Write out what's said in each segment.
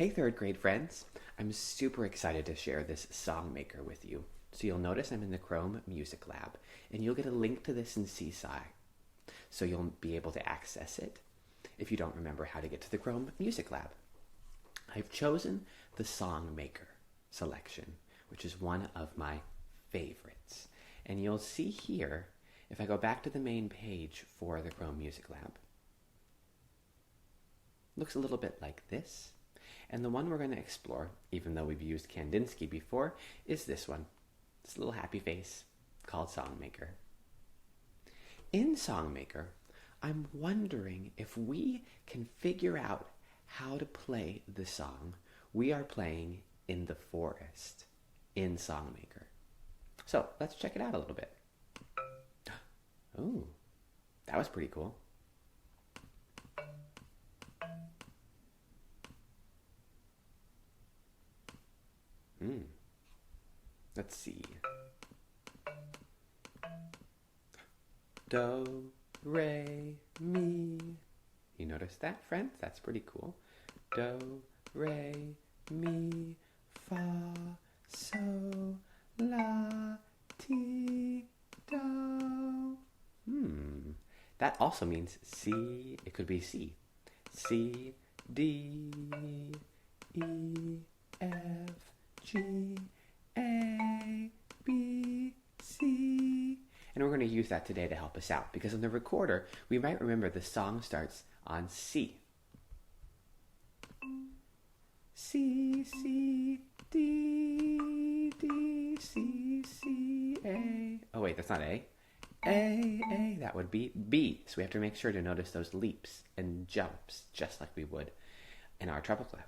Hey, third grade friends. I'm super excited to share this song maker with you. So you'll notice I'm in the Chrome Music Lab, and you'll get a link to this in Seaside, so you'll be able to access it if you don't remember how to get to the Chrome Music Lab. I've chosen the Song Maker selection, which is one of my favorites. And you'll see here, if I go back to the main page for the Chrome Music Lab, looks a little bit like this. And the one we're going to explore, even though we've used Kandinsky before, is this one. This little happy face called Songmaker. In Songmaker, I'm wondering if we can figure out how to play the song we are playing in the forest in Songmaker. So let's check it out a little bit. Oh, that was pretty cool. Let's see. Do, re, mi. You notice that, friends? That's pretty cool. Do, re, mi, fa, sol, la, ti, do. That also means C. It could be C. C, D, E, F, G, A, B, C. And we're going to use that today to help us out, because on the recorder, we might remember the song starts on C. C, C, D, D, C, C, A. Oh wait, that's not A. A, that would be B. So we have to make sure to notice those leaps and jumps, just like we would in our treble clef.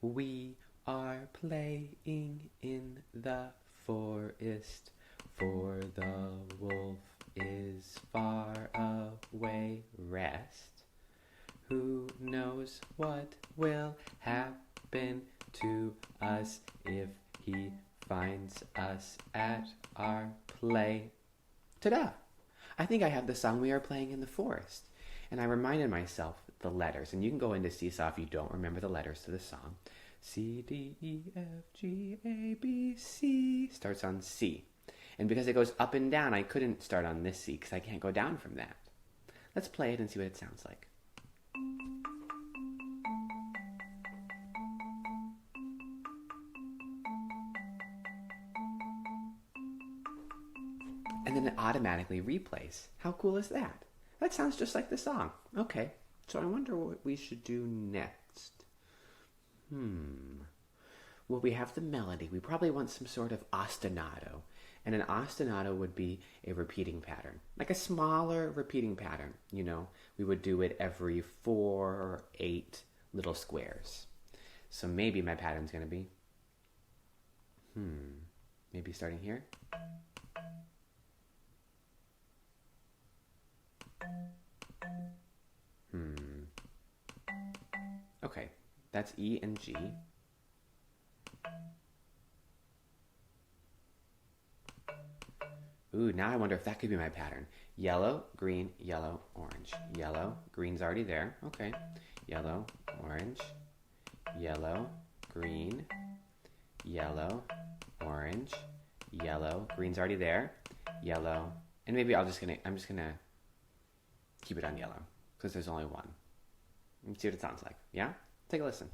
We are playing in the forest, for the wolf is far away. Rest. Who knows what will happen to us if he finds us at our play? Ta-da! I think I have the song we are playing in the forest. And I reminded myself the letters. And you can go into Seesaw if you don't remember the letters to the song. C, D, E, F, G, A, B, C. Starts on C. And because it goes up and down, I couldn't start on this C because I can't go down from that. Let's play it and see what it sounds like. And then it automatically replays. How cool is that? That sounds just like the song. Okay, so I wonder what we should do next. Well, we have the melody. We probably want some sort of ostinato. And an ostinato would be a repeating pattern, like a smaller repeating pattern. You know, we would do it every 4 or 8 little squares. So maybe my pattern's going to be, maybe starting here. Okay, that's E and G. Ooh, now I wonder if that could be my pattern. Yellow, green, yellow, orange. Yellow, green's already there. Okay. Yellow, orange, yellow, green, yellow, orange, yellow, green's already there. Yellow, and maybe I'm just gonna keep it on yellow because there's only one. Let's see what it sounds like. Yeah? Take a listen.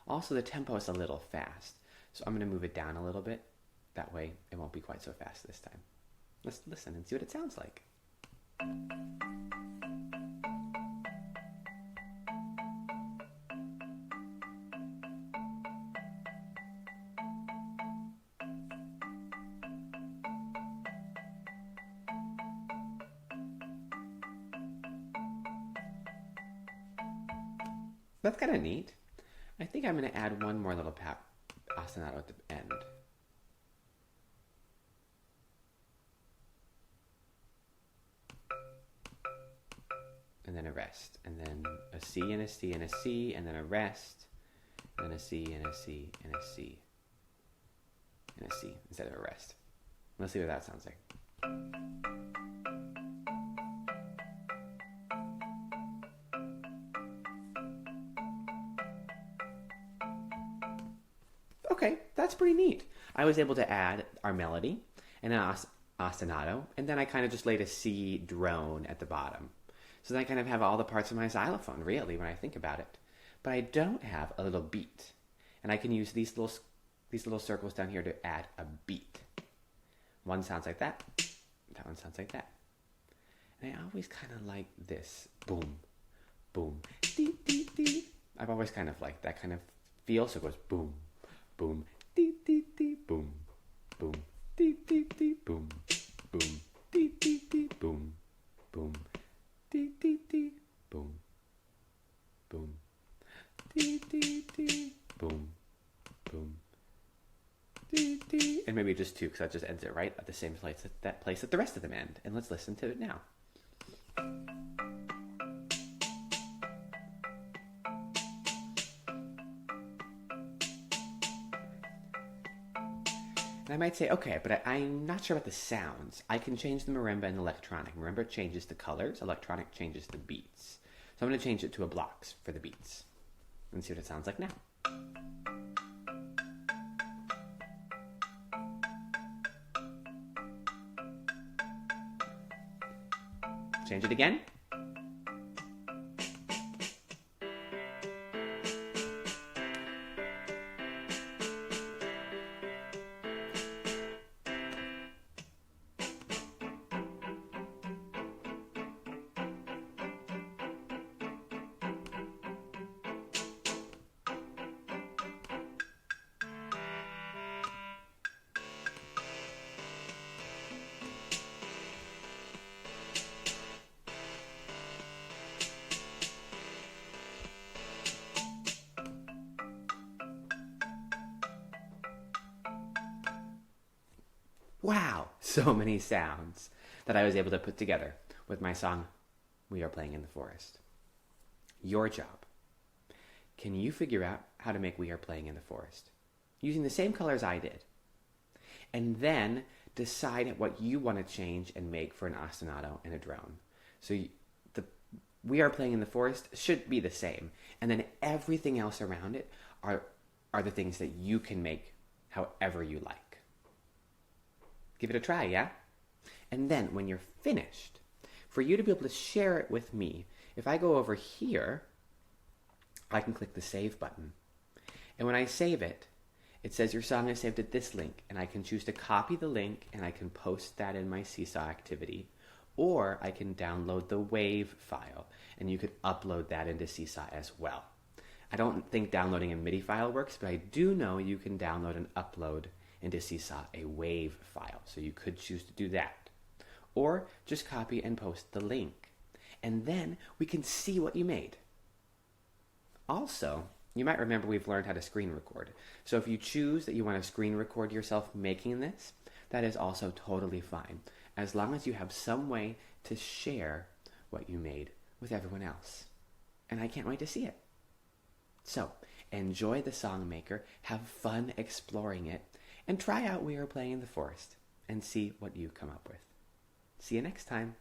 Also, the tempo is a little fast, so I'm gonna move it down a little bit. That way, it won't be quite so fast this time. Let's listen and see what it sounds like. That's kind of neat. I think I'm going to add one more little ostinato at the end. And then a rest. And then a C and a C and a C, and then a rest. And then a C and a C and a C. And a C instead of a rest. Let's see what that sounds like. okay, that's pretty neat. I was able to add our melody and an ostinato, and then I kind of just laid a C drone at the bottom. So then I kind of have all the parts of my xylophone, really, when I think about it. But I don't have a little beat. And I can use these little circles down here to add a beat. One sounds like that. That one sounds like that. And I always kind of like this. Boom, boom, dee, dee, dee. I've always kind of liked that kind of feel. So it goes boom, boom, dee, dee, dee, boom, boom, dee, dee, dee, boom, boom, dee, dee, dee, boom, boom, dee, dee, dee, boom, boom, dee, dee, dee, boom, boom, dee, dee. And maybe just two, because that just ends it right at the same place that the rest of them end. And let's listen to it now. And I might say, okay, but I'm not sure about the sounds. I can change the marimba and electronic. Marimba changes the colors, electronic changes the beats. So I'm going to change it to a blocks for the beats and see what it sounds like now. Change it again. Wow, so many sounds that I was able to put together with my song, We Are Playing in the Forest. Your job. Can you figure out how to make We Are Playing in the Forest using the same colors I did? And then decide what you want to change and make for an ostinato and a drone. So the We Are Playing in the Forest should be the same. And then everything else around it are the things that you can make however you like. Give it a try, yeah? And then when you're finished, for you to be able to share it with me, if I go over here, I can click the save button. And when I save it, it says your song is saved at this link, and I can choose to copy the link and I can post that in my Seesaw activity, or I can download the WAV file and you could upload that into Seesaw as well. I don't think downloading a MIDI file works, but I do know you can download and upload into Seesaw a WAV file, so you could choose to do that. Or just copy and post the link. And then we can see what you made. Also, you might remember we've learned how to screen record. So if you choose that you want to screen record yourself making this, that is also totally fine, as long as you have some way to share what you made with everyone else. And I can't wait to see it. So, enjoy the song maker, have fun exploring it, and try out We Are Playing in the Forest and see what you come up with. See you next time.